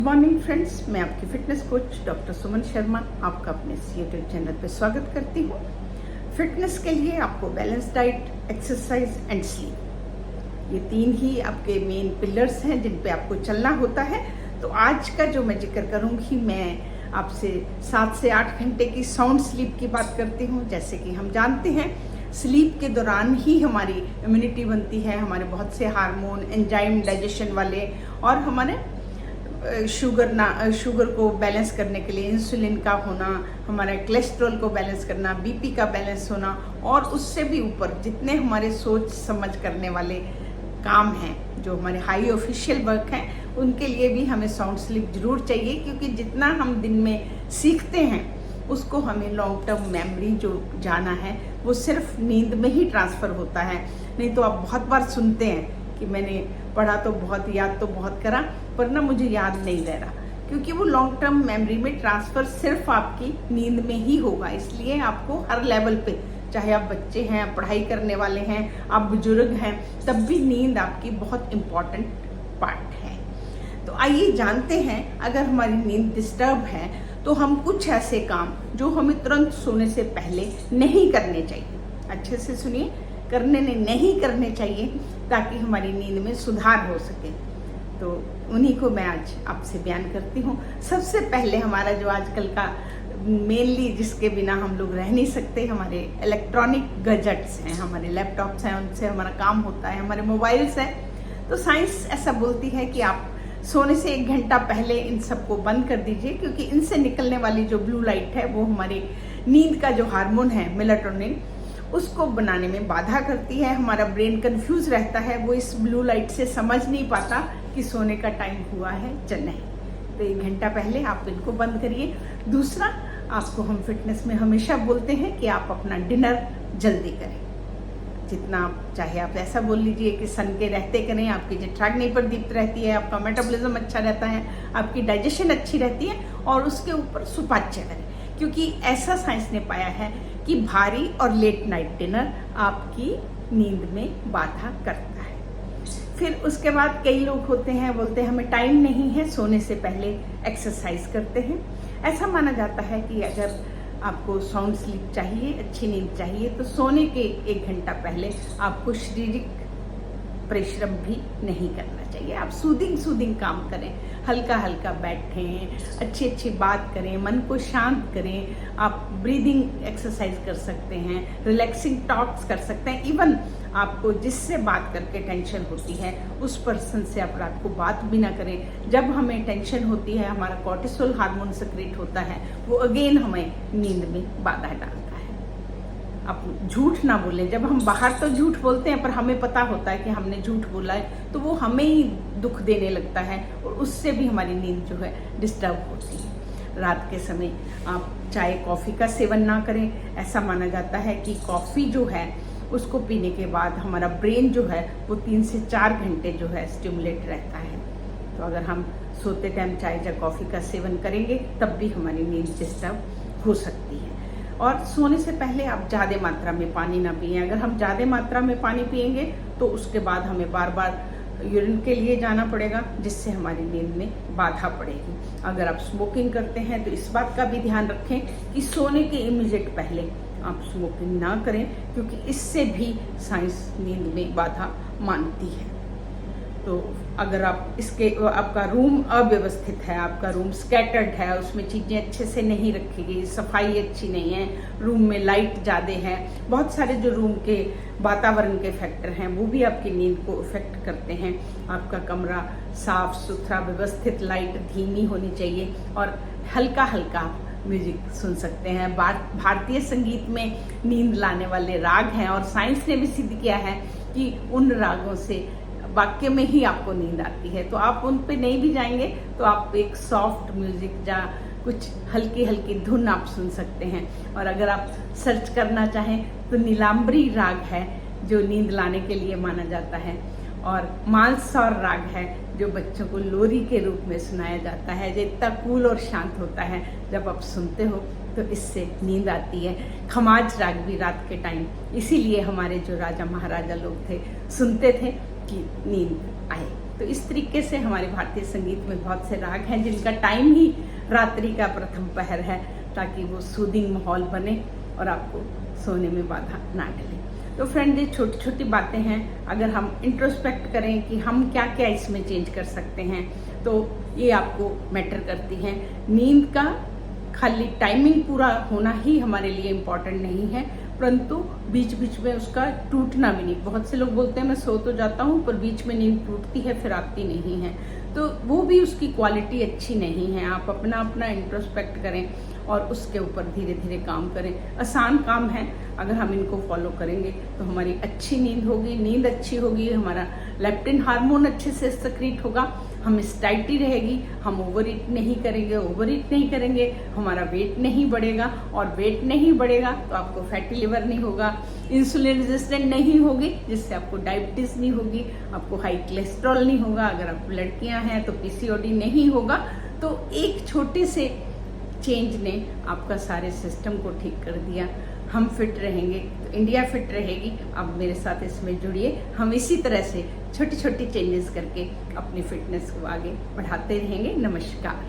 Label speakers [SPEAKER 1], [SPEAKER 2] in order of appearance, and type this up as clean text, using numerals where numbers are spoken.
[SPEAKER 1] Good morning friends, मैं आपकी fitness coach doctor Suman Sharma आपका अपने यूट्यूब चैनल पर स्वागत करती हूँ। फिटनेस के लिए आपको balance diet, exercise and sleep, ये तीन ही आपके मेन पिलर्स हैं जिन पे आपको चलना होता है। तो आज का जो मैं जिक्र करूँगी, मैं आपसे 7 से 8 घंटे की साउंड स्लीप की बात करती हूँ। जैसे कि हम जानते हैं, स्लीप के दौरान ही हमारी इम्यूनिटी बनती है, हमारे बहुत से हार्मोन, एंजाइम, डाइजेशन वाले, और हमारे शुगर को बैलेंस करने के लिए इंसुलिन का होना, हमारे कोलेस्ट्रॉल को बैलेंस करना, बीपी का बैलेंस होना, और उससे भी ऊपर जितने हमारे सोच समझ करने वाले काम हैं, जो हमारे हाई ऑफिशियल वर्क हैं, उनके लिए भी हमें साउंड स्लीप जरूर चाहिए। क्योंकि जितना हम दिन में सीखते हैं उसको हमें लॉन्ग टर्म मेमोरी जो जाना है वो सिर्फ नींद में ही ट्रांसफ़र होता है। नहीं तो आप बहुत बार सुनते हैं कि मैंने पढ़ा तो बहुत, याद तो बहुत करा, पर ना मुझे याद नहीं रह रहा, क्योंकि वो लॉन्ग टर्म मेमोरी में ट्रांसफ़र सिर्फ आपकी नींद में ही होगा। इसलिए आपको हर लेवल पे, चाहे आप बच्चे हैं, पढ़ाई करने वाले हैं, आप बुजुर्ग हैं, तब भी नींद आपकी बहुत इम्पॉर्टेंट पार्ट है। तो आइए जानते हैं, अगर हमारी नींद डिस्टर्ब है तो हम कुछ ऐसे काम जो हमें तुरंत सोने से पहले नहीं करने चाहिए, अच्छे से सुनिए, नहीं करने चाहिए, ताकि हमारी नींद में सुधार हो सके। तो उन्हीं को मैं आज आपसे बयान करती हूँ। सबसे पहले हमारा जो आजकल का मेनली जिसके बिना हम लोग रह नहीं सकते, हमारे इलेक्ट्रॉनिक गैजेट्स हैं, हमारे लैपटॉप्स हैं, उनसे हमारा काम होता है, हमारे मोबाइल्स हैं। तो साइंस ऐसा बोलती है कि आप सोने से 1 घंटा पहले इन सबको बंद कर दीजिए, क्योंकि इनसे निकलने वाली जो ब्लू लाइट है वो हमारे नींद का जो हार्मोन है मेलाटोनिन, उसको बनाने में बाधा करती है। हमारा ब्रेन कंफ्यूज रहता है, वो इस ब्लू लाइट से समझ नहीं पाता कि सोने का टाइम हुआ है या नहीं। तो 1 घंटा पहले आप इनको बंद करिए। दूसरा, आपको हम फिटनेस में हमेशा बोलते हैं कि आप अपना डिनर जल्दी करें, जितना आप चाहे। आप ऐसा बोल लीजिए कि सन के रहते करें, आपकी जठराग्नि पर दीप्त रहती है, आपका मेटाबॉलिज्म अच्छा रहता है, आपकी डाइजेशन अच्छी रहती है, और उसके ऊपर सुपाच्य करें। क्योंकि ऐसा साइंस ने पाया है कि भारी और लेट नाइट डिनर आपकी नींद में बाधा करता है। फिर उसके बाद कई लोग होते हैं, बोलते हैं हमें टाइम नहीं है, सोने से पहले एक्सरसाइज करते हैं। ऐसा माना जाता है कि अगर आपको साउंड स्लीप चाहिए, अच्छी नींद चाहिए, तो सोने के 1 घंटा पहले आपको शारीरिक परिश्रम भी नहीं करना चाहिए। आप सूदिंग काम करें, हल्का हल्का बैठें, अच्छी बात करें, मन को शांत करें। आप ब्रीदिंग एक्सरसाइज कर सकते हैं, रिलैक्सिंग टॉक्स कर सकते हैं। इवन आपको जिससे बात करके टेंशन होती है, उस पर्सन से आप रात को बात भी ना करें। जब हमें टेंशन होती है, हमारा कॉर्टिसोल हार्मोन सेक्रेट होता है, वो अगेन हमें नींद में बाधा डालता है। आप झूठ ना बोलें। जब हम बाहर तो झूठ बोलते हैं, पर हमें पता होता है कि हमने झूठ बोला है, तो वो हमें ही दुख देने लगता है, और उससे भी हमारी नींद जो है डिस्टर्ब होती है। रात के समय आप चाय कॉफ़ी का सेवन ना करें। ऐसा माना जाता है कि कॉफ़ी जो है उसको पीने के बाद हमारा ब्रेन जो है वो 3 से 4 घंटे जो है स्टिमुलेट रहता है। तो अगर हम सोते टाइम चाय या कॉफ़ी का सेवन करेंगे, तब भी हमारी नींद डिस्टर्ब हो सकती है। और सोने से पहले आप ज़्यादा मात्रा में पानी ना पिएं। अगर हम ज़्यादा मात्रा में पानी पिएंगे तो उसके बाद हमें बार बार यूरिन के लिए जाना पड़ेगा, जिससे हमारी नींद में बाधा पड़ेगी। अगर आप स्मोकिंग करते हैं तो इस बात का भी ध्यान रखें कि सोने के इमीडिएट पहले आप स्मोकिंग ना करें, क्योंकि इससे भी साइंस नींद में बाधा मानती है। तो अगर आपका रूम अव्यवस्थित है, आपका रूम स्कैटर्ड है, उसमें चीज़ें अच्छे से नहीं रखी गई, सफाई अच्छी नहीं है, रूम में लाइट ज़्यादा है, बहुत सारे जो रूम के वातावरण के फैक्टर हैं वो भी आपकी नींद को इफेक्ट करते हैं। आपका कमरा साफ सुथरा, व्यवस्थित, लाइट धीमी होनी चाहिए, और हल्का हल्का म्यूजिक सुन सकते हैं। भारतीय संगीत में नींद लाने वाले राग हैं, और साइंस ने भी सिद्ध किया है कि उन रागों से वाक्य में ही आपको नींद आती है। तो आप उन पे नहीं भी जाएंगे तो आप एक सॉफ्ट म्यूजिक या कुछ हल्की हल्की धुन आप सुन सकते हैं। और अगर आप सर्च करना चाहें तो नीलांबरी राग है जो नींद लाने के लिए माना जाता है, और मानसौर राग है जो बच्चों को लोरी के रूप में सुनाया जाता है, जो इतना कूल और शांत होता है। जब आप सुनते हो तो इससे नींद आती है। खमाज राग भी रात के टाइम, इसीलिए हमारे जो राजा महाराजा लोग थे सुनते थे कि नींद आए। तो इस तरीके से हमारे भारतीय संगीत में बहुत से राग हैं जिनका टाइम ही रात्रि का प्रथम पहर है, ताकि वो सूदिंग माहौल बने और आपको सोने में बाधा ना डले। तो फ्रेंड, ये छोटी छोटी बातें हैं, अगर हम इंट्रोस्पेक्ट करें कि हम क्या क्या इसमें चेंज कर सकते हैं तो ये आपको मैटर करती हैं। नींद का खाली टाइमिंग पूरा होना ही हमारे लिए इम्पोर्टेंट नहीं है, परंतु बीच बीच में उसका टूटना भी नहीं। बहुत से लोग बोलते हैं मैं सो तो जाता हूँ पर बीच में नींद टूटती है, फिर आती नहीं है, तो वो भी उसकी क्वालिटी अच्छी नहीं है। आप अपना अपना इंट्रोस्पेक्ट करें और उसके ऊपर धीरे धीरे काम करें। आसान काम है, अगर हम इनको फॉलो करेंगे तो हमारी अच्छी नींद होगी, नींद अच्छी होगी, हमारा लेप्टिन हार्मोन अच्छे से सक्रिय होगा, हम स्टाइटी रहेगी, हम ओवर ईट नहीं करेंगे, हमारा वेट नहीं बढ़ेगा, और वेट नहीं बढ़ेगा तो आपको फैटी लिवर नहीं होगा, इंसुलिन रेजिस्टेंट नहीं होगी जिससे आपको डायबिटीज नहीं होगी, आपको हाई कोलेस्ट्रॉल नहीं होगा, अगर आप लड़कियां हैं तो पीसीओडी नहीं होगा। तो एक छोटे से चेंज ने आपका सारे सिस्टम को ठीक कर दिया। हम फिट रहेंगे तो इंडिया फिट रहेगी। आप मेरे साथ इसमें जुड़िए, हम इसी तरह से छोटी छोटी चेंजेस करके अपनी फिटनेस को आगे बढ़ाते रहेंगे। नमस्कार।